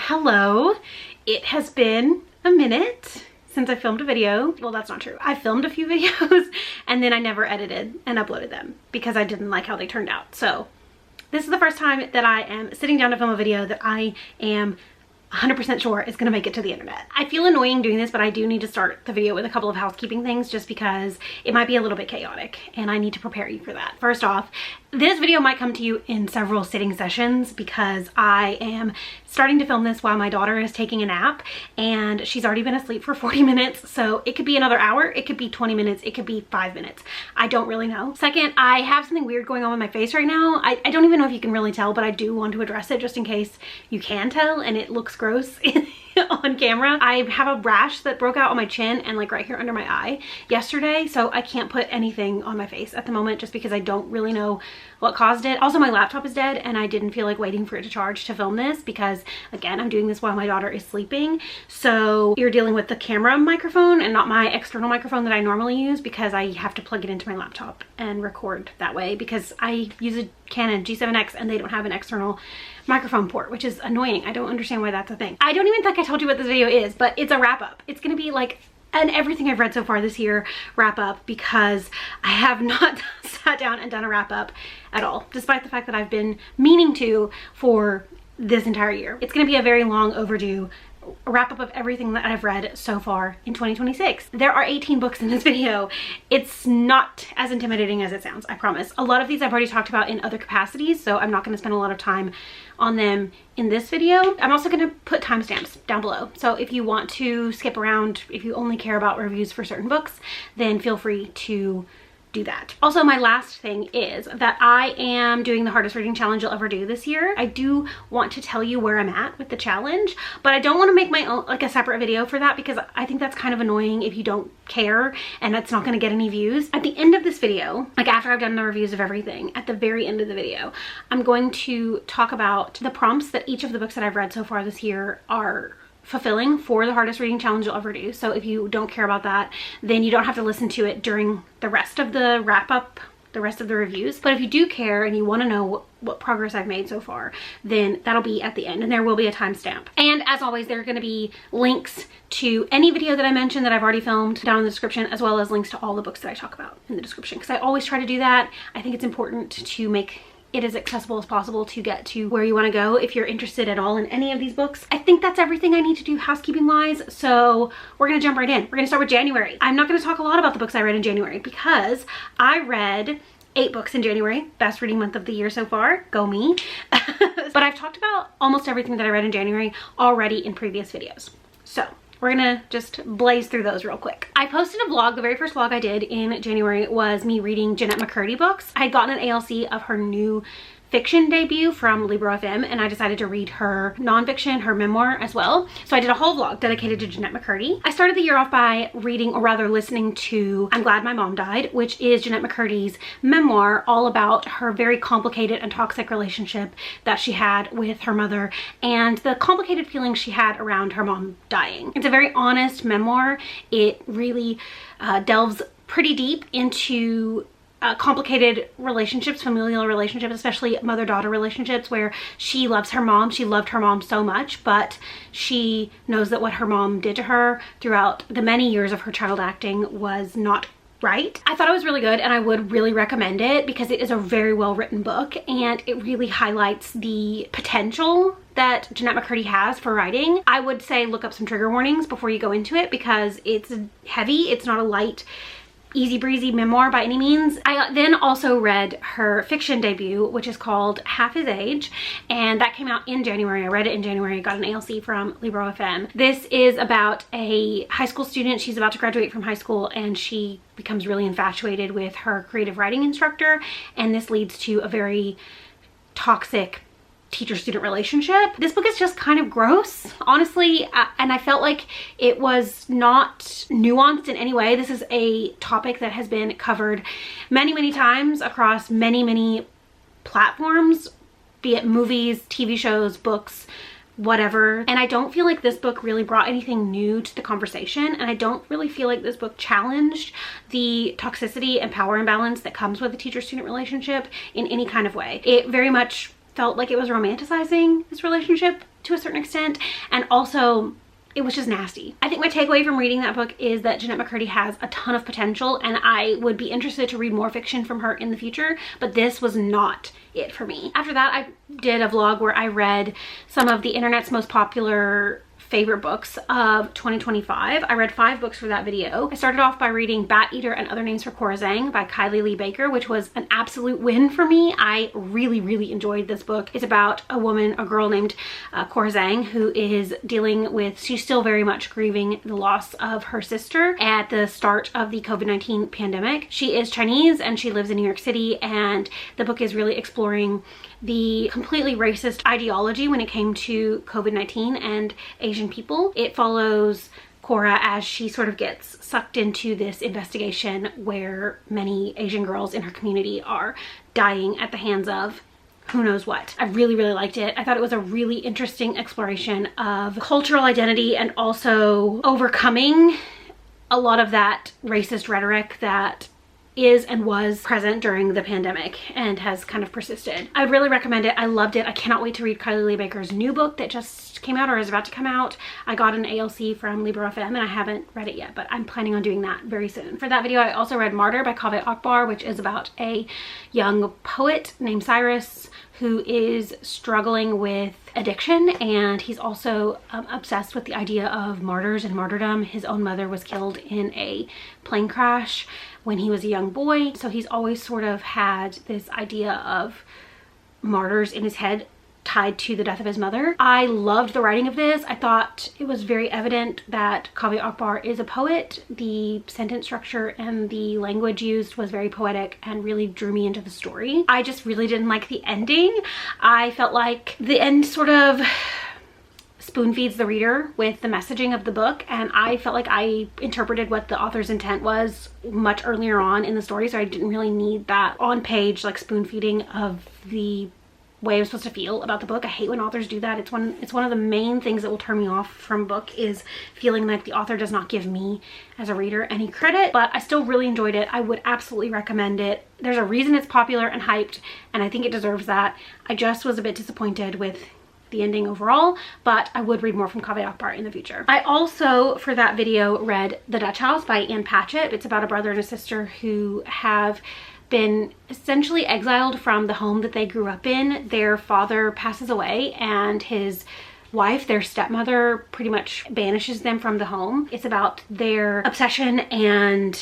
Hello. It has been a minute since I filmed a video. Well, that's not true. I filmed a few videos and then I never edited and uploaded them because I didn't like how they turned out. So this is the first time that I am sitting down to film a video that I am 100% sure is gonna make it to the internet. I feel annoying doing this, but I do need to start the video with a couple of housekeeping things just because it might be a little bit chaotic and I need to prepare you for that. First off, this video might come to you in several sitting sessions because I am starting to film this while my daughter is taking a nap and she's already been asleep for 40 minutes. So it could be another hour, it could be 20 minutes, it could be 5 minutes. I don't really know. Second, I have something weird going on with my face right now. I don't even know if you can really tell, but I do want to address it just in case you can tell and it looks gross on camera. I have a rash that broke out on my chin and like right here under my eye yesterday, so I can't put anything on my face at the moment just because I don't really know what caused it. Also, my laptop is dead and I didn't feel like waiting for it to charge to film this because again, I'm doing this while my daughter is sleeping. So you're dealing with the camera microphone and not my external microphone that I normally use because I have to plug it into my laptop and record that way because I use a Canon G7X and they don't have an external microphone port, which is annoying. I don't understand why that's a thing. I don't even think I told you what this video is, but it's a wrap up. It's gonna be like an everything I've read so far this year wrap up because I have not sat down and done a wrap up at all, despite the fact that I've been meaning to for this entire year. It's gonna be a very long overdue wrap up of everything that I've read so far in 2026. There are 18 books in this video. It's not as intimidating as it sounds, I promise. A lot of these I've already talked about in other capacities, so I'm not going to spend a lot of time on them in this video. I'm also going to put timestamps down below. So if you want to skip around, if you only care about reviews for certain books, then feel free to do that. Also, my last thing is that I am doing the hardest reading challenge you'll ever do this year. I do want to tell you where I'm at with the challenge, but I don't want to make my own, like a separate video for that because I think that's kind of annoying if you don't care and it's not going to get any views. At the end of this video, like after I've done the reviews of everything, at the very end of the video, I'm going to talk about the prompts that each of the books that I've read so far this year are fulfilling for the hardest reading challenge you'll ever do. So if you don't care about that, then you don't have to listen to it during the rest of the wrap up, the rest of the reviews. But if you do care and you want to know what progress I've made so far, then that'll be at the end and there will be a timestamp. And as always, there are going to be links to any video that I mentioned that I've already filmed down in the description, as well as links to all the books that I talk about in the description, because I always try to do that. I think it's important to make it as accessible as possible to get to where you want to go if you're interested at all in any of these books. I think that's everything I need to do housekeeping wise, so we're gonna jump right in. We're gonna start with January. I'm not gonna talk a lot about the books I read in January because I read 8 books in January, best reading month of the year so far, go me. But I've talked about almost everything that I read in January already in previous videos. So we're gonna just blaze through those real quick. I posted a vlog. The very first vlog I did in January was me reading Jeanette McCurdy books. I had gotten an ALC of her new fiction debut from Libro FM and I decided to read her nonfiction, her memoir as well. So I did a whole vlog dedicated to Jeanette McCurdy. I started the year off by reading, or rather listening to I'm Glad My Mom Died, which is Jeanette McCurdy's memoir all about her very complicated and toxic relationship that she had with her mother and the complicated feelings she had around her mom dying. It's a very honest memoir. It really delves pretty deep into complicated relationships, familial relationships, especially mother-daughter relationships where she loves her mom. She loved her mom so much, but she knows that what her mom did to her throughout the many years of her child acting was not right. I thought it was really good and I would really recommend it because it is a very well written book and it really highlights the potential that Jeanette McCurdy has for writing. I would say look up some trigger warnings before you go into it because it's heavy. It's not a light, easy breezy memoir by any means. I then also read her fiction debut, which is called Half His Age, and that came out in January. I read it in January. I got an ALC from Libro FM. This is about a high school student. She's about to graduate from high school and she becomes really infatuated with her creative writing instructor, and this leads to a very toxic teacher-student relationship. This book is just kind of gross, honestly, and I felt like it was not nuanced in any way. This is a topic that has been covered many times across many platforms, be it movies, TV shows, books, whatever. And I don't feel like this book really brought anything new to the conversation, and I don't really feel like this book challenged the toxicity and power imbalance that comes with a teacher-student relationship in any kind of way. It very much felt like it was romanticizing this relationship to a certain extent, and also it was just nasty. I think my takeaway from reading that book is that Jennette McCurdy has a ton of potential, and I would be interested to read more fiction from her in the future, but this was not it for me. After that, I did a vlog where I read some of the internet's most popular favorite books of 2025. I read 5 books for that video. I started off by reading Bat Eater and Other Names for Corazang by Kylie Lee Baker, which was an absolute win for me. I really enjoyed this book. It's about a girl named Corazang, who is dealing with, she's still very much grieving the loss of her sister at the start of the COVID-19 pandemic. She is Chinese and she lives in New York City, and the book is really exploring the completely racist ideology when it came to COVID-19 and Asian people. It follows Cora as she sort of gets sucked into this investigation where many Asian girls in her community are dying at the hands of who knows what. I really liked it. I thought it was a really interesting exploration of cultural identity and also overcoming a lot of that racist rhetoric that is and was present during the pandemic and has kind of persisted. I really recommend it. I loved it. I cannot wait to read Kylie Lee Baker's new book that just came out or is about to come out. I got an ALC from Libro FM and I haven't read it yet, but I'm planning on doing that very soon. For that video, I also read Martyr by Kaveh Akbar, which is about a young poet named Cyrus who is struggling with addiction, and he's also obsessed with the idea of martyrs and martyrdom. His own mother was killed in a plane crash when he was a young boy, so he's always sort of had this idea of martyrs in his head tied to the death of his mother. I loved the writing of this. I thought it was very evident that Kaveh Akbar is a poet. The sentence structure and the language used was very poetic and really drew me into the story. I just really didn't like the ending. I felt like the end sort of spoon feeds the reader with the messaging of the book, and I felt like I interpreted what the author's intent was much earlier on in the story, so I didn't really need that on page like spoon feeding of the way I'm supposed to feel about the book. I hate when authors do that. It's one of the main things that will turn me off from a book, is feeling like the author does not give me as a reader any credit. But I still really enjoyed it. I would absolutely recommend it. There's a reason it's popular and hyped, and I think it deserves that. I just was a bit disappointed with the ending overall, but I would read more from Kaveh Akbar in the future. I also, for that video, read The Dutch House by Ann Patchett. It's about a brother and a sister who have been essentially exiled from the home that they grew up in. Their father passes away and his wife, their stepmother, pretty much banishes them from the home. It's about their obsession and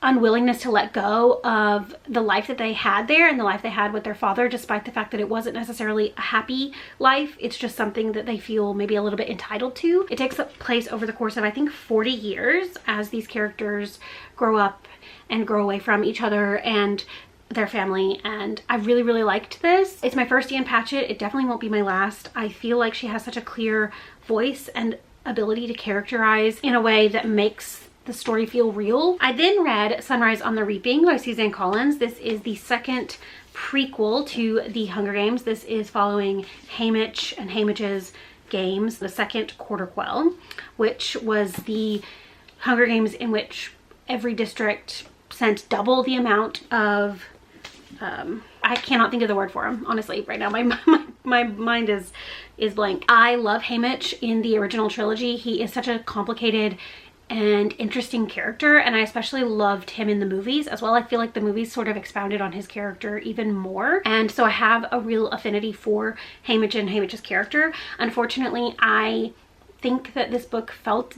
unwillingness to let go of the life that they had there and the life they had with their father, despite the fact that it wasn't necessarily a happy life. It's just something that they feel maybe a little bit entitled to. It takes place over the course of, I think, 40 years as these characters grow up and grow away from each other and their family, and I really liked this. It's my first Ann Patchett. It definitely won't be my last. I feel like she has such a clear voice and ability to characterize in a way that makes the story feel real. I then read Sunrise on the Reaping by Suzanne Collins. This is the second prequel to The Hunger Games. This is following Haymitch and Haymitch's Games, the second Quarter Quell, which was the Hunger Games in which every district sent double the amount of I cannot think of the word for him, honestly, right now. My mind is blank. I love Haymitch in the original trilogy. He is such a complicated and interesting character, and I especially loved him in the movies as well. I feel like the movies sort of expounded on his character even more, and so I have a real affinity for Haymitch and Haymitch's character. Unfortunately, I think that this book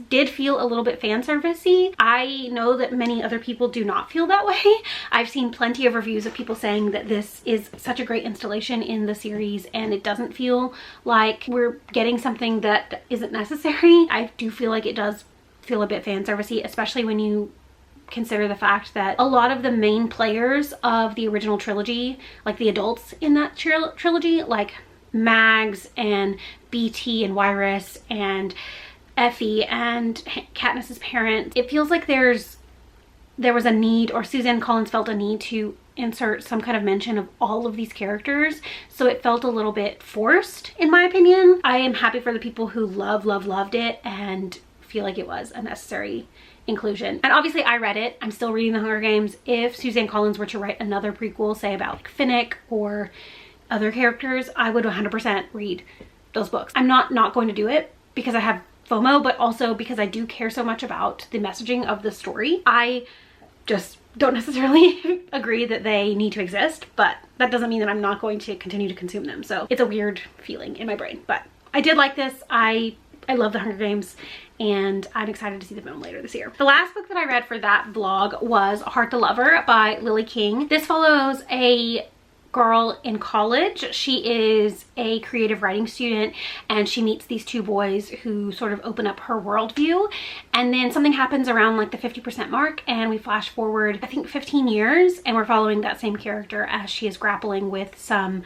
did feel a little bit fan servicey. I know that many other people do not feel that way. I've seen plenty of reviews of people saying that this is such a great installation in the series and it doesn't feel like we're getting something that isn't necessary. I do feel like it does feel a bit fan servicey, especially when you consider the fact that a lot of the main players of the original trilogy, like the adults in that trilogy, like Mags and BT and Wyrus and Effie and Katniss's parents, it feels like there was a need, or Suzanne Collins felt a need to insert some kind of mention of all of these characters, so it felt a little bit forced in my opinion. I am happy for the people who loved it and feel like it was a necessary inclusion. And obviously I read it. I'm still reading The Hunger Games. If Suzanne Collins were to write another prequel, say about like Finnick or other characters, I would 100% read those books. I'm not going to do it because I have FOMO, but also because I do care so much about the messaging of the story. I just don't necessarily agree that they need to exist, but that doesn't mean that I'm not going to continue to consume them. So it's a weird feeling in my brain, but I did like this. I love The Hunger Games, and I'm excited to see the film later this year. The last book that I read for that vlog was Heart the Lover by Lily King. This follows a girl in college. She is a creative writing student, and she meets these two boys who sort of open up her worldview, and then something happens around like the 50% mark, and we flash forward I think 15 years, and we're following that same character as she is grappling with some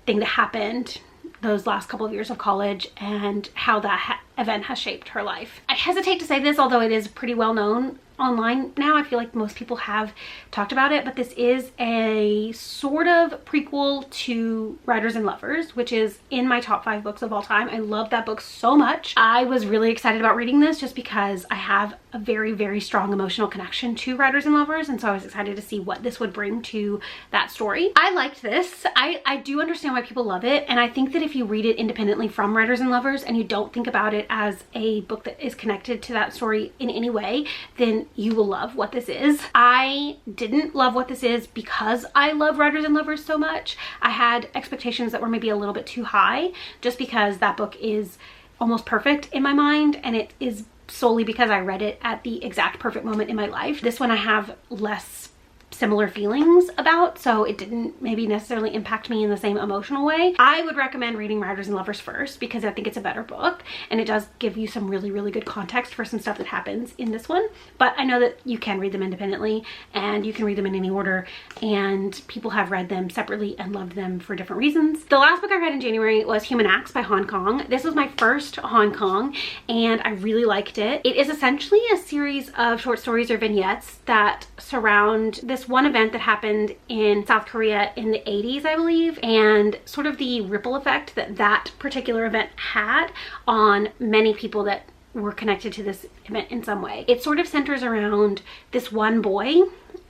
thing that happened those last couple of years of college and how that event has shaped her life. I hesitate to say this, although it is pretty well known online now. I feel like most people have talked about it, but this is a sort of prequel to Writers and Lovers, which is in my top 5 books of all time. I love that book so much. I was really excited about reading this just because I have a very, very strong emotional connection to Writers and Lovers, and so I was excited to see what this would bring to that story. I liked this. I do understand why people love it, and I think that if you read it independently from Writers and Lovers and you don't think about it as a book that is connected to that story in any way, then you will love what this is. I didn't love what this is because I love Writers and Lovers so much. I had expectations that were maybe a little bit too high just because that book is almost perfect in my mind, and it is solely because I read it at the exact perfect moment in my life. This one I have less similar feelings about, so it didn't maybe necessarily impact me in the same emotional way. I would recommend reading Writers and Lovers first because I think it's a better book, and it does give you some really, really good context for some stuff that happens in this one. But I know that you can read them independently, and you can read them in any order, and people have read them separately and loved them for different reasons. The last book I read in January was Human Acts by Hong Kong. This was my first Hong Kong, and I really liked it. It is essentially a series of short stories or vignettes that surround this one event that happened in South Korea in the 80s, I believe, and sort of the ripple effect that that particular event had on many people that were connected to this event in some way. It sort of centers around this one boy,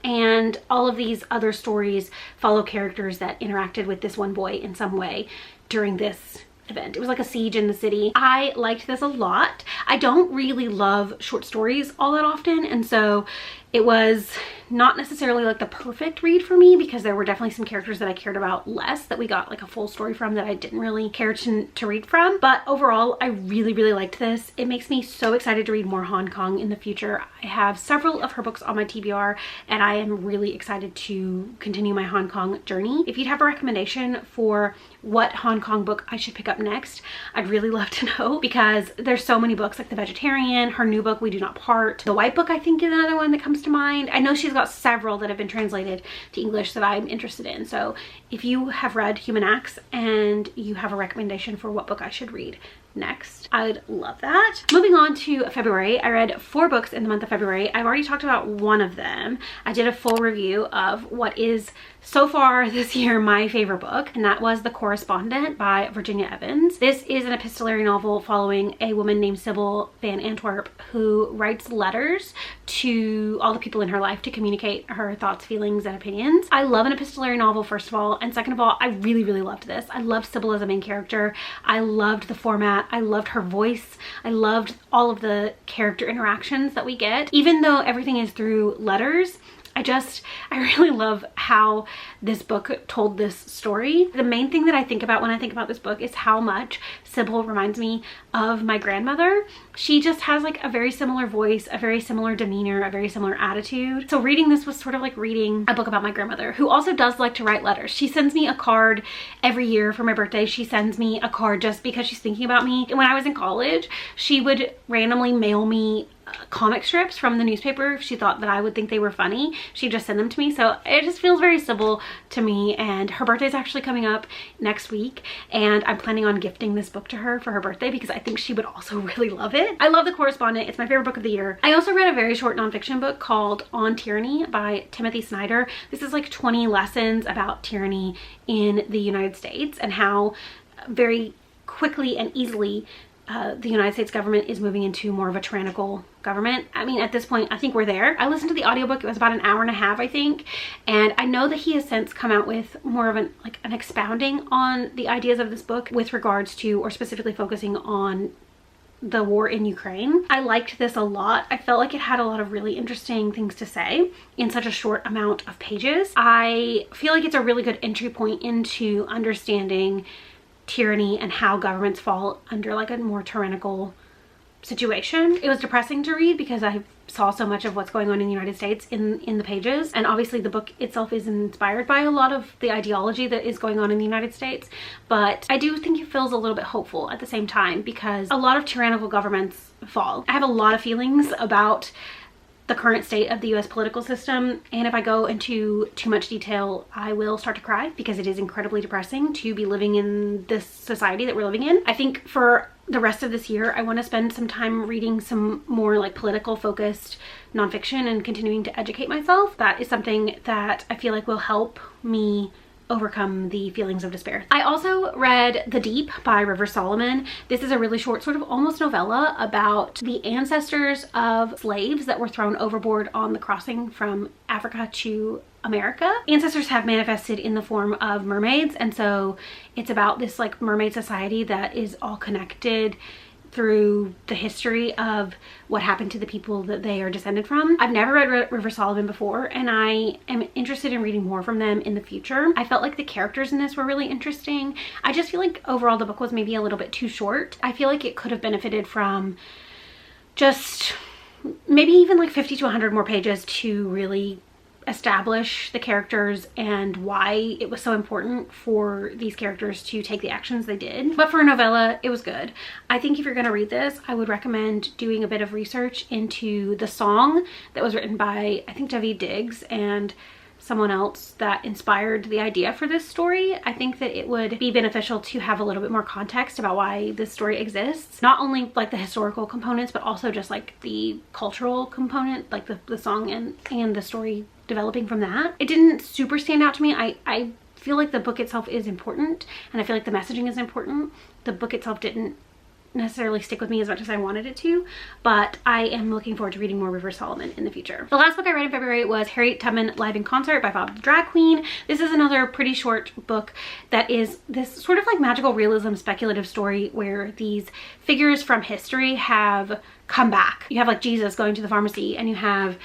and all of these other stories follow characters that interacted with this one boy in some way during this event. It was like a siege in the city. I liked this a lot. I don't really love short stories all that often, and so it was not necessarily like the perfect read for me because there were definitely some characters that I cared about less that we got like a full story from that I didn't really care to read from. But overall, I really, really liked this. It makes me so excited to read more Hong Kong in the future. I have several of her books on my TBR, and I am really excited to continue my Hong Kong journey. If you'd have a recommendation for what Hong Kong book I should pick up next, I'd really love to know, because there's so many books like The Vegetarian, her new book We Do Not Part, The White Book I think is another one that comes to mind. I know she's got several that have been translated to English that I'm interested in. So if you have read Human Acts and you have a recommendation for what book I should read next, I'd love that. Moving on to February, I read 4 books in the month of February. I've already talked about one of them. I did a full review of what is so far this year my favorite book, and that was The Correspondent by Virginia Evans. This is an epistolary novel following a woman named Sybil Van Antwerp who writes letters to all the people in her life to communicate her thoughts, feelings, and opinions. I love an epistolary novel, first of all, and second of all, I really, really loved this. I loved Sybil as a main character. I loved the format. I loved her voice. I loved all of the character interactions that we get. Even though everything is through letters, I really love how this book told this story. The main thing that I think about when I think about this book is how much Sybil reminds me of my grandmother. She just has like a very similar voice, a very similar demeanor, a very similar attitude. So reading this was sort of like reading a book about my grandmother, who also does like to write letters. She sends me a card every year for my birthday. She sends me a card just because she's thinking about me. And when I was in college, she would randomly mail me comic strips from the newspaper. If she thought that I would think they were funny, she'd just send them to me. So it just feels very Sybil to me, and her birthday is actually coming up next week, and I'm planning on gifting this book to her for her birthday because I think she would also really love it. I love The Correspondent. It's my favorite book of the year. I also read a very short nonfiction book called On Tyranny by Timothy Snyder. This is like 20 lessons about tyranny in the United States and how very quickly and easily the United States government is moving into more of a tyrannical government. I mean, at this point, I think we're there. I listened to the audiobook. It was about an hour and a half, I think. And I know that he has since come out with more of an expounding on the ideas of this book with regards to, or specifically focusing on, the war in Ukraine. I liked this a lot. I felt like it had a lot of really interesting things to say in such a short amount of pages. I feel like it's a really good entry point into understanding tyranny and how governments fall under like a more tyrannical situation. It was depressing to read because I saw so much of what's going on in the United States in the pages, and obviously the book itself is inspired by a lot of the ideology that is going on in the United States, but I do think it feels a little bit hopeful at the same time because a lot of tyrannical governments fall. I have a lot of feelings about the current state of the US political system, and if I go into too much detail, I will start to cry because it is incredibly depressing to be living in this society that we're living in. I think for the rest of this year, I want to spend some time reading some more like political focused nonfiction and continuing to educate myself. That is something that I feel like will help me overcome the feelings of despair. I also read The Deep by River Solomon. This is a really short sort of almost novella about the ancestors of slaves that were thrown overboard on the crossing from Africa to America. Ancestors have manifested in the form of mermaids, and so it's about this like mermaid society that is all connected through the history of what happened to the people that they are descended from. I've never read River Solomon before, and I am interested in reading more from them in the future. I felt like the characters in this were really interesting. I just feel like overall the book was maybe a little bit too short. I feel like it could have benefited from just maybe even like 50 to 100 more pages to really establish the characters and why it was so important for these characters to take the actions they did. But for a novella, it was good. I think if you're going to read this, I would recommend doing a bit of research into the song that was written by, I think, Daveed Diggs and someone else that inspired the idea for this story. I think that it would be beneficial to have a little bit more context about why this story exists. Not only like the historical components, but also just like the cultural component, like the song and the story developing from that. It didn't super stand out to me. I feel like the book itself is important, and I feel like the messaging is important. The book itself didn't necessarily stick with me as much as I wanted it to, but I am looking forward to reading more River Solomon in the future. The last book I read in February was Harriet Tubman Live in Concert by Bob the Drag Queen. This is another pretty short book that is this sort of like magical realism speculative story where these figures from history have come back. You have like Jesus going to the pharmacy, and you have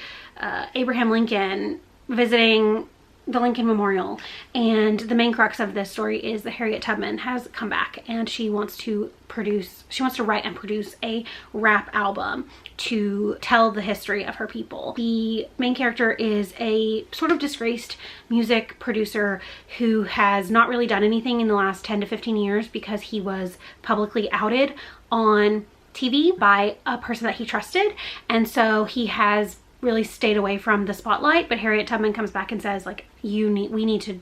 Abraham Lincoln visiting the Lincoln Memorial, and the main crux of this story is that Harriet Tubman has come back and she wants to write and produce a rap album to tell the history of her people. The main character is a sort of disgraced music producer who has not really done anything in the last 10 to 15 years because he was publicly outed on TV by a person that he trusted, and so he has really stayed away from the spotlight. But Harriet Tubman comes back and says like, we need to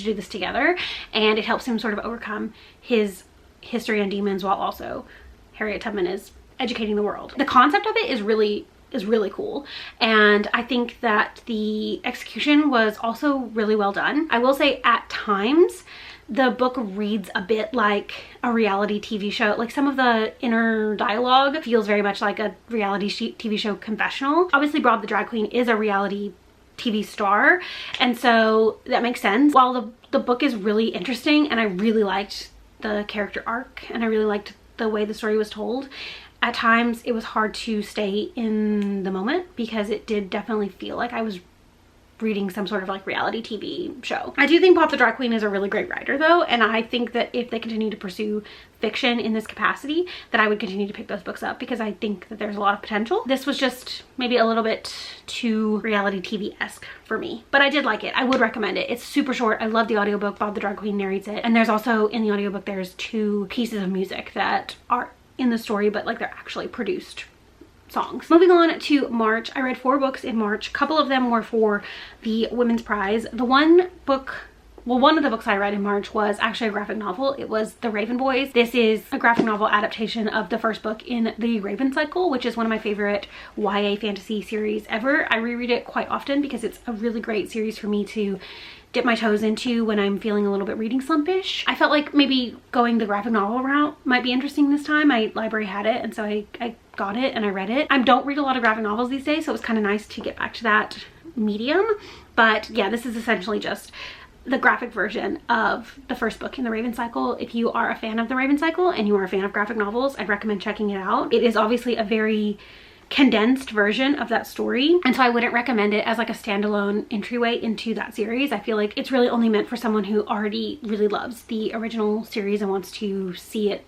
do this together, and it helps him sort of overcome his history and demons while also Harriet Tubman is educating the world. The concept of it is really cool, and I think that the execution was also really well done. I will say at times the book reads a bit like a reality TV show. Like some of the inner dialogue feels very much like a reality TV show confessional. Obviously Bob the Drag Queen is a reality TV star, and so that makes sense. While the book is really interesting and I really liked the character arc and I really liked the way the story was told, at times it was hard to stay in the moment because it did definitely feel like I was reading some sort of like reality TV show. I do think Bob the Drag Queen is a really great writer though, and I think that if they continue to pursue fiction in this capacity, that I would continue to pick those books up because I think that there's a lot of potential. This was just maybe a little bit too reality TV-esque for me, but I did like it. I would recommend it. It's super short. I love the audiobook. Bob the Drag Queen narrates it, and there's also in the audiobook there's 2 pieces of music that are in the story, but like they're actually produced songs. Moving on to March, I read 4 books in March. A couple of them were for the Women's Prize. One of the books I read in March was actually a graphic novel. It was The Raven Boys. This is a graphic novel adaptation of the first book in the Raven cycle, which is one of my favorite YA fantasy series ever. I reread it quite often because it's a really great series for me to dip my toes into when I'm feeling a little bit reading slumpish. I felt like maybe going the graphic novel route might be interesting this time. My library had it, and so I got it and I read it. I don't read a lot of graphic novels these days, so it was kind of nice to get back to that medium. But yeah, this is essentially just the graphic version of the first book in the Raven Cycle. If you are a fan of the Raven Cycle and you are a fan of graphic novels, I'd recommend checking it out. It is obviously a very condensed version of that story, and so I wouldn't recommend it as like a standalone entryway into that series. I feel like it's really only meant for someone who already really loves the original series and wants to see it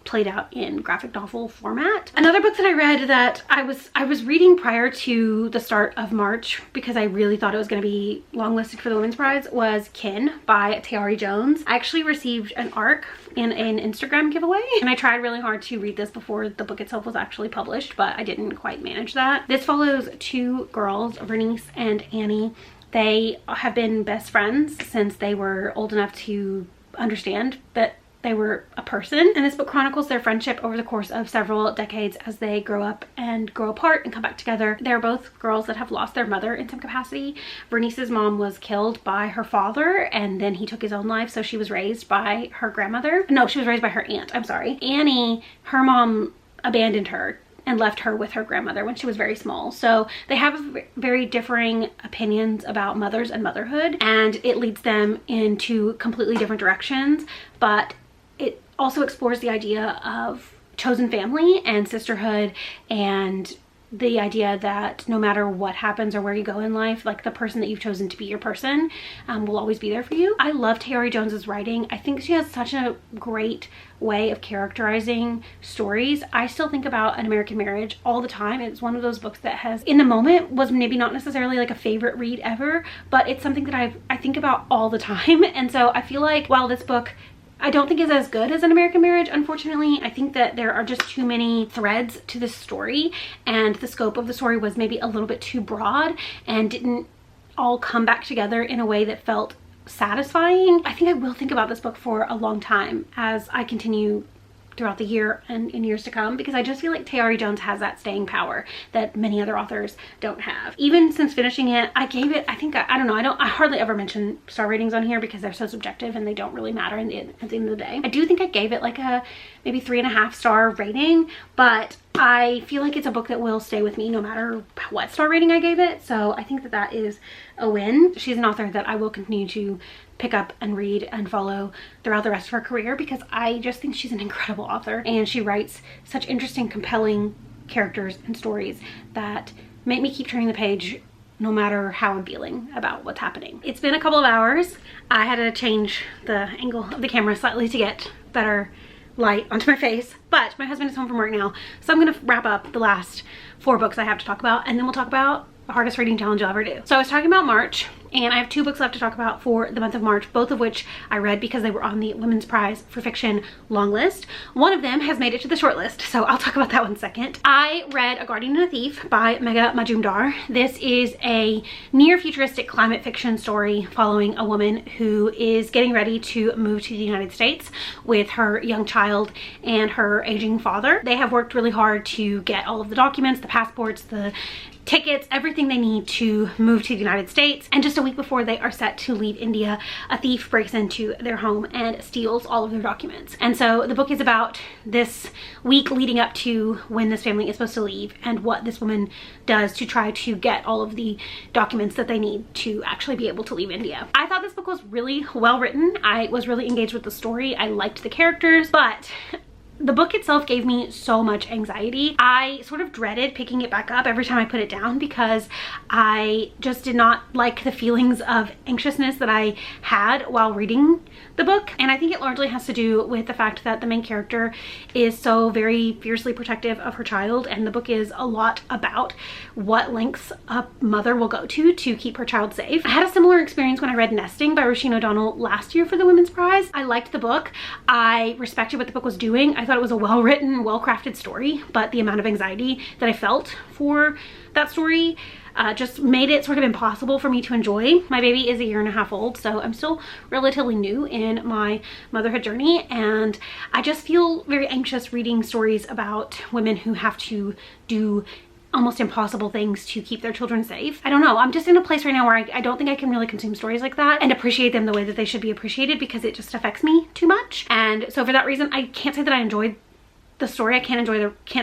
played out in graphic novel format. Another book that I read that I was reading prior to the start of March because I really thought it was going to be longlisted for the Women's Prize was Kin by Tayari Jones. I actually received an ARC in an Instagram giveaway, and I tried really hard to read this before the book itself was actually published, but I didn't quite manage that. This follows two girls, Vernice and Annie. They have been best friends since they were old enough to understand that they were a person, and this book chronicles their friendship over the course of several decades as they grow up and grow apart and come back together. They're both girls that have lost their mother in some capacity. Vernice's mom was killed by her father, and then he took his own life, so she was raised by her grandmother. No, she was raised by her aunt, I'm sorry. Annie, her mom abandoned her and left her with her grandmother when she was very small. So they have very differing opinions about mothers and motherhood, and it leads them into completely different directions, but it also explores the idea of chosen family and sisterhood, and the idea that no matter what happens or where you go in life, like the person that you've chosen to be your person will always be there for you. I love Tayari Jones's writing. I think she has such a great way of characterizing stories. I still think about An American Marriage all the time. It's one of those books that has, in the moment, was maybe not necessarily like a favorite read ever, but it's something that I think about all the time. And so I feel like while this book I don't think is as good as An American Marriage, unfortunately, I think that there are just too many threads to this story, and the scope of the story was maybe a little bit too broad and didn't all come back together in a way that felt satisfying. I think I will think about this book for a long time as I continue throughout the year and in years to come, because I just feel like Tayari Jones has that staying power that many other authors don't have. Even since finishing it, I gave it, I think, I don't know, I hardly ever mention star ratings on here because they're so subjective and they don't really matter at the end of the day. I do think I gave it like a maybe 3.5 star rating, but I feel like it's a book that will stay with me no matter what star rating I gave it. So I think that that is a win. She's an author that I will continue to pick up and read and follow throughout the rest of her career, because I just think she's an incredible author, and she writes such interesting, compelling characters and stories that make me keep turning the page no matter how I'm feeling about what's happening. It's been a couple of hours. I had to change the angle of the camera slightly to get better light onto my face, but my husband is home from work now, so I'm gonna wrap up the last 4 books I have to talk about, and then we'll talk about the hardest reading challenge I'll ever do. So I was talking about March, and I have 2 books left to talk about for the month of March, both of which I read because they were on the Women's Prize for Fiction long list. One of them has made it to the short list, so I'll talk about that one second. I read A Guardian and a Thief by Megha Majumdar. This is a near futuristic climate fiction story following a woman who is getting ready to move to the United States with her young child and her aging father. They have worked really hard to get all of the documents, the passports, the tickets, everything they need to move to the United States, and just a week before they are set to leave India, a thief breaks into their home and steals all of their documents. And so the book is about this week leading up to when this family is supposed to leave and what this woman does to try to get all of the documents that they need to actually be able to leave India. I thought this book was really well written. I was really engaged with the story. I liked the characters, but the book itself gave me so much anxiety. I sort of dreaded picking it back up every time I put it down because I just did not like the feelings of anxiousness that I had while reading the book. And I think it largely has to do with the fact that the main character is so very fiercely protective of her child, and the book is a lot about what lengths a mother will go to keep her child safe. I had a similar experience when I read Nesting by Roisin O'Donnell last year for the Women's Prize. I liked the book. I respected what the book was doing. I thought it was a well-written, well-crafted story, but the amount of anxiety that I felt for that story just made it sort of impossible for me to enjoy. My baby is 1.5 years old, so I'm still relatively new in my motherhood journey, and I just feel very anxious reading stories about women who have to do almost impossible things to keep their children safe. I don't know. I'm just in a place right now where I don't think I can really consume stories like that and appreciate them the way that they should be appreciated, because it just affects me too much. And so for that reason, I can't say that I enjoyed the story. I can't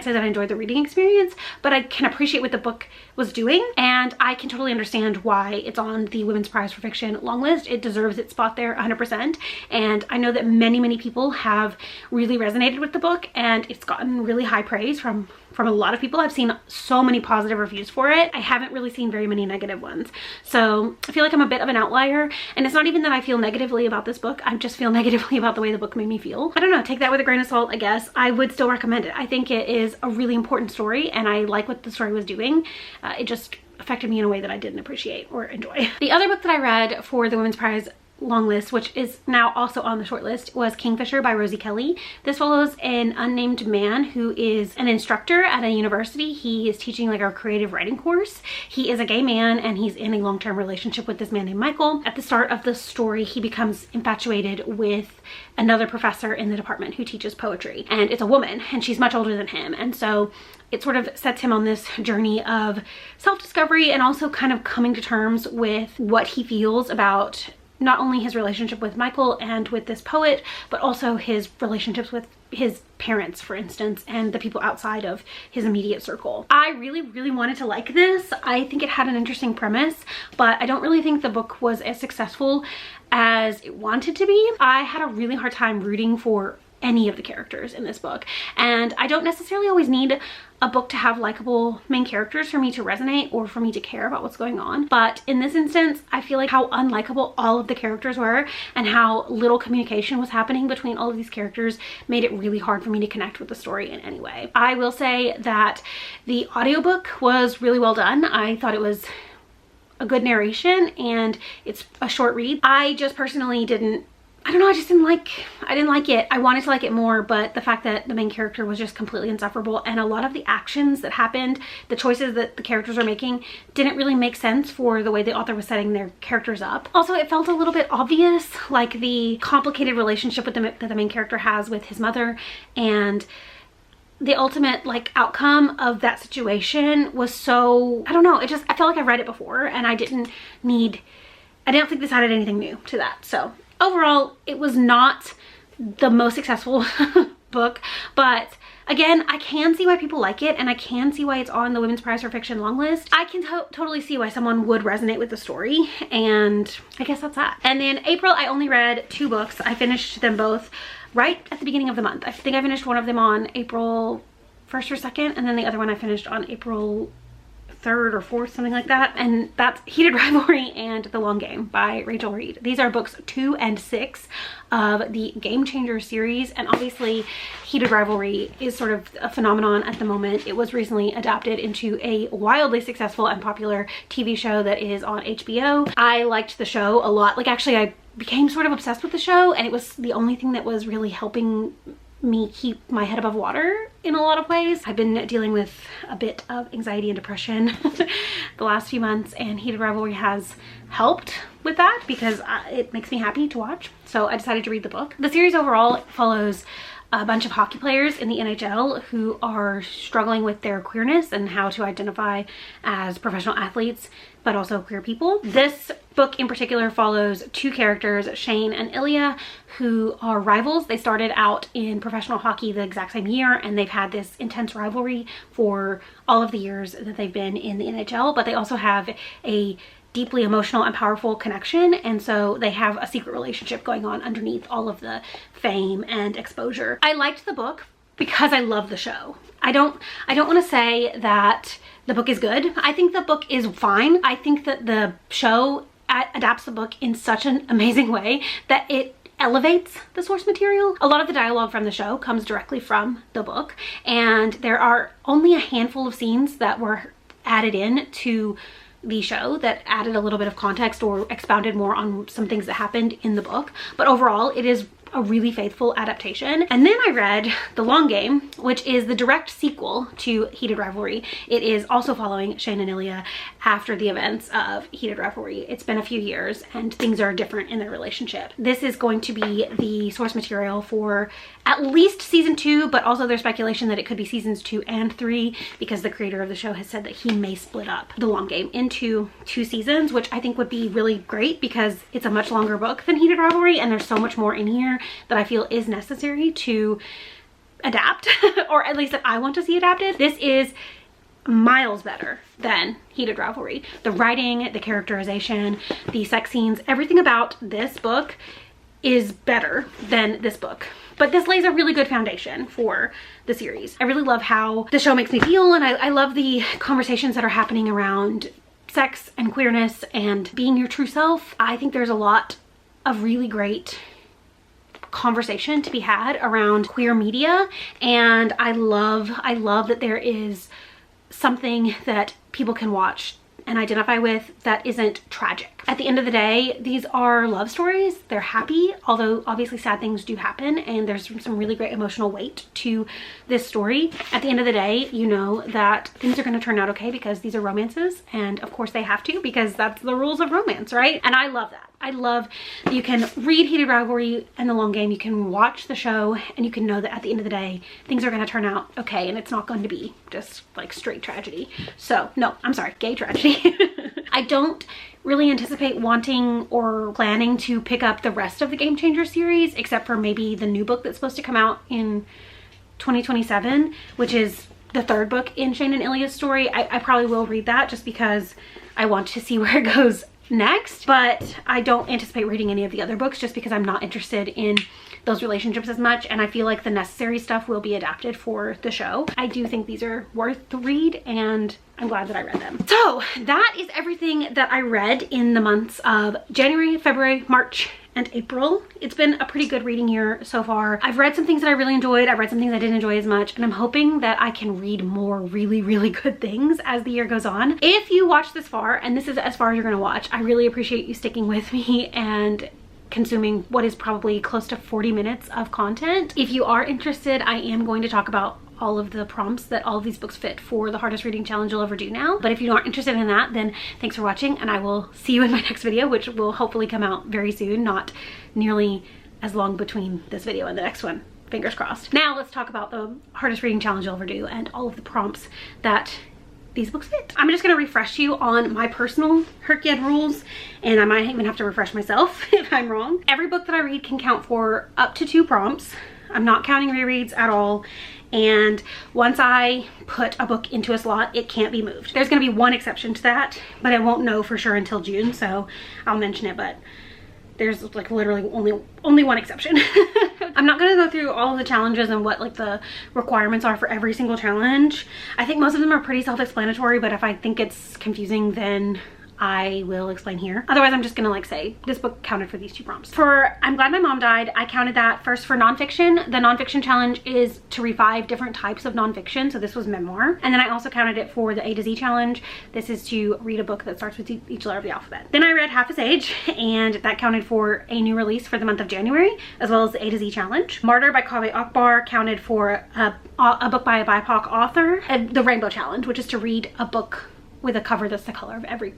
say that I enjoyed the reading experience, but I can appreciate what the book was doing, and I can totally understand why it's on the Women's Prize for Fiction long list. It deserves its spot there 100%, and I know that many people have really resonated with the book, and it's gotten really high praise from a lot of people. I've seen so many positive reviews for it. I haven't really seen very many negative ones. So I feel like I'm a bit of an outlier, and it's not even that I feel negatively about this book. I just feel negatively about the way the book made me feel. I don't know, take that with a grain of salt, I guess. I would still recommend it. I think it is a really important story, and I like what the story was doing. It just affected me in a way that I didn't appreciate or enjoy. The other book that I read for the Women's Prize long list, which is now also on the short list, was Kingfisher by Rosie Kelly. This follows an unnamed man who is an instructor at a university. He is teaching like a creative writing course. He is a gay man, and he's in a long-term relationship with this man named Michael. At the start of the story, he becomes infatuated with another professor in the department who teaches poetry, and it's a woman, and she's much older than him. And so it sort of sets him on this journey of self-discovery and also kind of coming to terms with what he feels about not only his relationship with Michael and with this poet, but also his relationships with his parents, for instance, and the people outside of his immediate circle. I really wanted to like this. I think it had an interesting premise, but I don't really think the book was as successful as it wanted to be. I had a really hard time rooting for any of the characters in this book, and I don't necessarily always need a book to have likable main characters for me to resonate or for me to care about what's going on. But in this instance, I feel like how unlikable all of the characters were and how little communication was happening between all of these characters made it really hard for me to connect with the story in any way. I will say that the audiobook was really well done. I thought it was a good narration, and it's a short read. I just personally I don't know, I didn't like it. I wanted to like it more, but the fact that the main character was just completely insufferable, and a lot of the actions that happened, the choices that the characters were making, didn't really make sense for the way the author was setting their characters up. Also, it felt a little bit obvious, like the complicated relationship with that the main character has with his mother, and the ultimate like outcome of that situation was so, I don't know, I felt like I read it before, and I didn't think this added anything new to that. So overall, it was not the most successful book, but again, I can see why people like it, and I can see why it's on the Women's Prize for Fiction long list. I can totally see why someone would resonate with the story, and I guess that's that. And in April, I only read 2 books. I finished them both right at the beginning of the month. I think I finished one of them on April 1st or 2nd, and then the other one I finished on April 3rd or 4th, something like that, and that's Heated Rivalry and The Long Game by Rachel Reed. These are books 2 and 6 of the Game Changer series, and obviously Heated Rivalry is sort of a phenomenon at the moment. It was recently adapted into a wildly successful and popular TV show that is on HBO. I liked the show a lot. Like, actually, I became sort of obsessed with the show, and it was the only thing that was really helping me keep my head above water in a lot of ways. I've been dealing with a bit of anxiety and depression the last few months, and Heated Rivalry has helped with that because it makes me happy to watch. So I decided to read the book. The series overall follows a bunch of hockey players in the NHL who are struggling with their queerness and how to identify as professional athletes, but also queer people. This book in particular follows 2 characters, Shane and Ilya, who are rivals. They started out in professional hockey the exact same year, and they've had this intense rivalry for all of the years that they've been in the NHL, but they also have a deeply emotional and powerful connection, and so they have a secret relationship going on underneath all of the fame and exposure. I liked the book because I love the show. I don't want to say that the book is good. I think the book is fine. I think that the show adapts the book in such an amazing way that it elevates the source material. A lot of the dialogue from the show comes directly from the book, and there are only a handful of scenes that were added in to the show that added a little bit of context or expounded more on some things that happened in the book. But overall, it is a really faithful adaptation. And then I read The Long Game, which is the direct sequel to Heated Rivalry. It is also following Shane and Ilya after the events of Heated Rivalry. It's been a few years and things are different in their relationship. This is going to be the source material for at least season 2, but also there's speculation that it could be seasons 2 and 3 because the creator of the show has said that he may split up The Long Game into 2 seasons, which I think would be really great because it's a much longer book than Heated Rivalry and there's so much more in here that I feel is necessary to adapt or at least that I want to see adapted. This is miles better than Heated Rivalry. The writing, the characterization, the sex scenes, everything about this book is better than this book. But this lays a really good foundation for the series. I really love how the show makes me feel, and I love the conversations that are happening around sex and queerness and being your true self. I think there's a lot of really great conversation to be had around queer media, and I love that there is something that people can watch and identify with that isn't tragic. At the end of the day, these are love stories. They're happy, although obviously sad things do happen and there's some really great emotional weight to this story. At the end of the day, you know that things are going to turn out okay because these are romances, and of course they have to because that's the rules of romance, right? And I love that. I love that you can read Heated Rivalry and The Long Game, you can watch the show, and you can know that at the end of the day, things are going to turn out okay, and it's not going to be just like straight tragedy. So, no, I'm sorry, gay tragedy. I don't really anticipate wanting or planning to pick up the rest of the Game Changer series, except for maybe the new book that's supposed to come out in 2027, which is the 3rd book in Shane and Ilya's story. I probably will read that just because I want to see where it goes next, but I don't anticipate reading any of the other books just because I'm not interested in those relationships as much, and I feel like the necessary stuff will be adapted for the show. I do think these are worth the read, and I'm glad that I read them. So that is everything that I read in the months of January, February, March, and April. It's been a pretty good reading year so far. I've read some things that I really enjoyed. I've read some things I didn't enjoy as much, and I'm hoping that I can read more really, really good things as the year goes on. If you watch this far, and this is as far as you're gonna watch, I really appreciate you sticking with me and consuming what is probably close to 40 minutes of content. If you are interested, I am going to talk about all of the prompts that all of these books fit for the hardest reading challenge you'll ever do now. But if you aren't interested in that, then thanks for watching, and I will see you in my next video, which will hopefully come out very soon, not nearly as long between this video and the next one. Fingers crossed. Now let's talk about the hardest reading challenge you'll ever do and all of the prompts that these books fit. I'm just gonna refresh you on my personal hrcyed rules, and I might even have to refresh myself if I'm wrong. Every book that I read can count for up to 2 prompts. I'm not counting rereads at all. And once I put a book into a slot, it can't be moved. There's gonna be one exception to that, but I won't know for sure until June, so I'll mention it, but there's like literally only one exception. I'm not gonna go through all of the challenges and what like the requirements are for every single challenge. I think most of them are pretty self-explanatory, but if I think it's confusing, then I will explain here. Otherwise, I'm just gonna like say this book counted for these 2 prompts. For I'm Glad My Mom Died, I counted that first for nonfiction. The nonfiction challenge is to read 5 different types of nonfiction, so this was memoir. And then I also counted it for the A to Z challenge. This is to read a book that starts with each letter of the alphabet. Then I read Half His Age, and that counted for a new release for the month of January, as well as the A to Z challenge. Martyr by Kaveh Akbar counted for a book by a BIPOC author. And the Rainbow Challenge, which is to read a book with a cover that's the color of every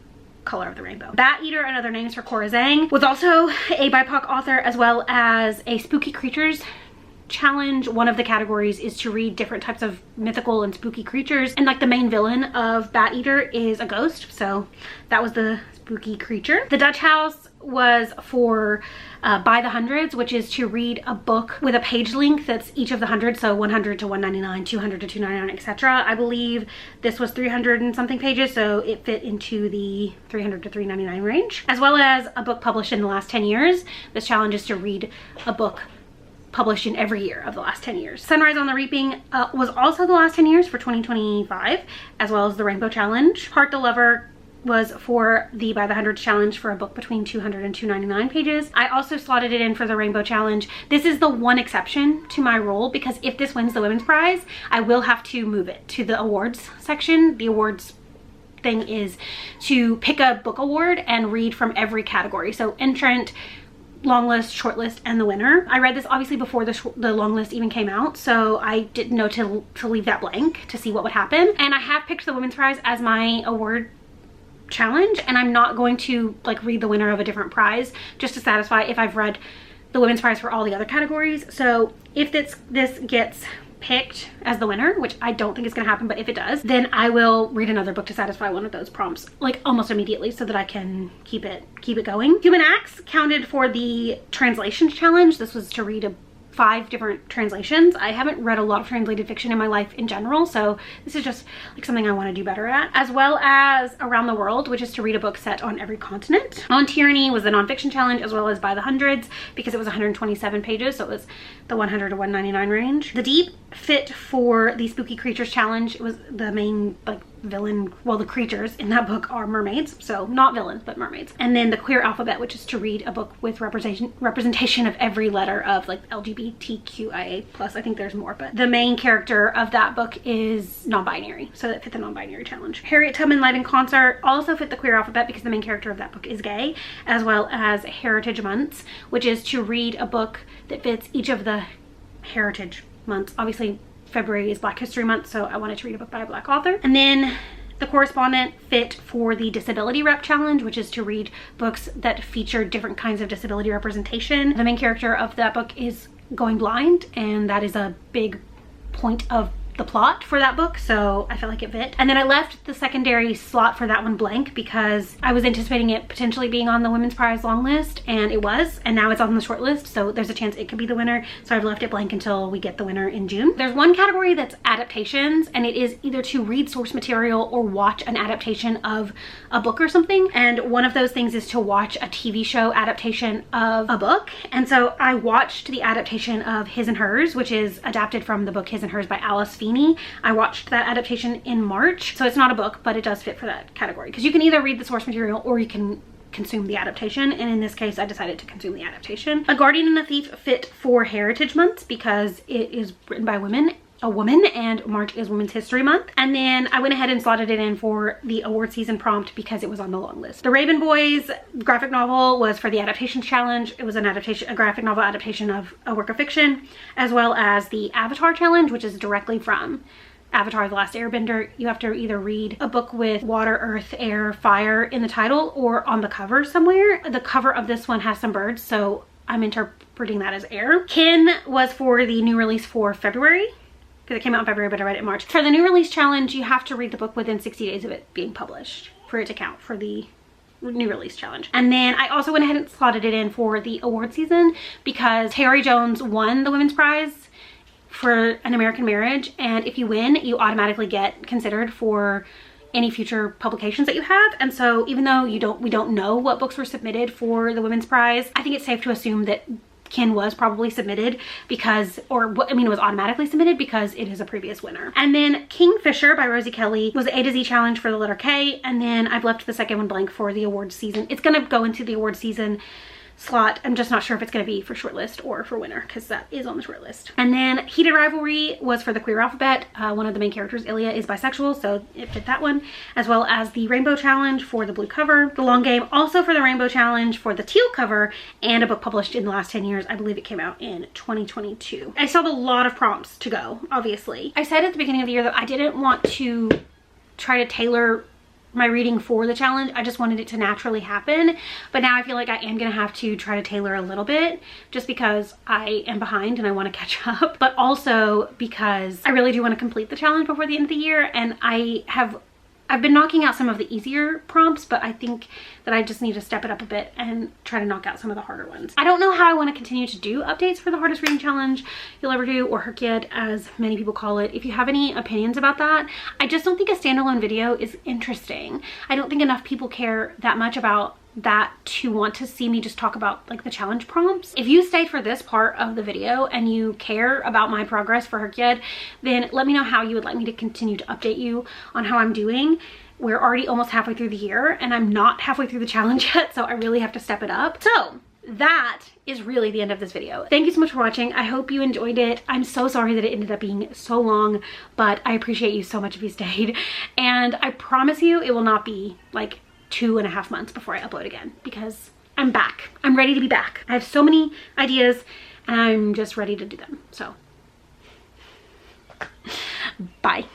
color of the rainbow. Bat Eater and Other Names for Cora Zhang was also a BIPOC author, as well as a Spooky Creatures challenge. One of the categories is to read different types of mythical and spooky creatures, and like the main villain of Bat Eater is a ghost, so that was the spooky creature. The Dutch House was for By the Hundreds, which is to read a book with a page length that's each of the hundreds, so 100 to 199, 200 to 299, etc. I believe this was 300 and something pages, so it fit into the 300 to 399 range. As well as a book published in the last 10 years. This challenge is to read a book published in every year of the last 10 years. Sunrise on the Reaping was also the last 10 years for 2025, as well as the Rainbow Challenge. Heart the Lover was for the By the Hundreds challenge for a book between 200 and 299 pages. I also slotted it in for the Rainbow Challenge. This is the one exception to my rule, because if this wins the Women's Prize, I will have to move it to the awards section. The awards thing is to pick a book award and read from every category. So entrant, long list, short list, and the winner. I read this obviously before the long list even came out, so I didn't know to leave that blank to see what would happen. And I have picked the women's prize as my award challenge, and I'm not going to like read the winner of a different prize just to satisfy if I've read the women's prize for all the other categories. So if this gets picked as the winner, which I don't think is going to happen, but if it does, then I will read another book to satisfy one of those prompts like almost immediately so that I can keep it going. Human Acts counted for the translation challenge. This was to read 5 different translations. I haven't read a lot of translated fiction in my life in general, so this is just like something I want to do better at. As well as Around the World, which is to read a book set on every continent. On Tyranny was the nonfiction challenge, as well as By the Hundreds, because it was 127 pages, so it was the 100 to 199 range. The Deep fit for the Spooky Creatures challenge. It was the main like villain, well, the creatures in that book are mermaids, so not villains but mermaids. And then the Queer Alphabet, which is to read a book with representation of every letter of like LGBTQIA plus. I think there's more, but the main character of that book is non-binary, so that fit the non-binary challenge. Harriet Tubman Live in Concert also fit the Queer Alphabet because the main character of that book is gay, as well as Heritage Months, which is to read a book that fits each of the heritage months. Obviously February is Black History Month, so I wanted to read a book by a Black author. And then the Correspondent fit for the Disability Rep Challenge, which is to read books that feature different kinds of disability representation. The main character of that book is going blind, and that is a big point of the plot for that book, so I felt like it fit. And then I left the secondary slot for that one blank because I was anticipating it potentially being on the women's prize long list, and it was, and now it's on the short list, so there's a chance it could be the winner, so I've left it blank until we get the winner in June. There's one category that's adaptations, and it is either to read source material or watch an adaptation of a book or something, and one of those things is to watch a TV show adaptation of a book. And so I watched the adaptation of His and Hers, which is adapted from the book His and Hers by Alice Feeney. I watched that adaptation in March, so it's not a book, but it does fit for that category because you can either read the source material or you can consume the adaptation, and in this case I decided to consume the adaptation. A Guardian and a Thief fit for Heritage Months because it is written by a woman, and March is Women's History Month. And then I went ahead and slotted it in for the award season prompt because it was on the long list. The Raven Boys graphic novel was for the adaptation challenge. It was an adaptation, a graphic novel adaptation of a work of fiction, as well as the Avatar challenge, which is directly from Avatar: The Last Airbender. You have to either read a book with water, earth, air, fire in the title or on the cover somewhere. The cover of this one has some birds, so I'm interpreting that as air. Kin was for the new release for February, because it came out in February, but I read it in March. For the new release challenge, you have to read the book within 60 days of it being published for it to count for the new release challenge. And then I also went ahead and slotted it in for the award season because Terry Jones won the women's prize for An American Marriage, and if you win, you automatically get considered for any future publications that you have. And so even though we don't know what books were submitted for the women's prize, I think it's safe to assume that Kin was probably submitted because, it was automatically submitted because it is a previous winner. And then Kingfisher by Rosie Kelly was the A to Z challenge for the letter K, and then I've left the second one blank for the award season. It's gonna go into the award season slot. I'm just not sure if it's going to be for shortlist or for winner because that is on the shortlist. And then Heated Rivalry was for the Queer Alphabet. One of the main characters, Ilya, is bisexual, so it fit that one, as well as the Rainbow Challenge for the blue cover. The Long Game also for the Rainbow Challenge for the teal cover, and a book published in the last 10 years. I believe it came out in 2022. I still have a lot of prompts to go, obviously. I said at the beginning of the year that I didn't want to try to tailor my reading for the challenge. I just wanted it to naturally happen, but now I feel like I am gonna have to try to tailor a little bit just because I am behind and I want to catch up, but also because I really do want to complete the challenge before the end of the year. And I've been knocking out some of the easier prompts, but I think that I just need to step it up a bit and try to knock out some of the harder ones. I don't know how I want to continue to do updates for the hardest reading challenge you'll ever do, or hrcyed as many people call it. If you have any opinions about that, I just don't think a standalone video is interesting. I don't think enough people care that much about that to want to see me just talk about like the challenge prompts. If you stayed for this part of the video and you care about my progress for hrcyed, then let me know how you would like me to continue to update you on how I'm doing. We're already almost halfway through the year and I'm not halfway through the challenge yet, so I really have to step it up. So that is really the end of this video. Thank you so much for watching. I hope you enjoyed it. I'm so sorry that it ended up being so long, but I appreciate you so much if you stayed. And I promise you it will not be like 2.5 months before I upload again, because I'm back. I'm ready to be back. I have so many ideas and I'm just ready to do them. So, bye.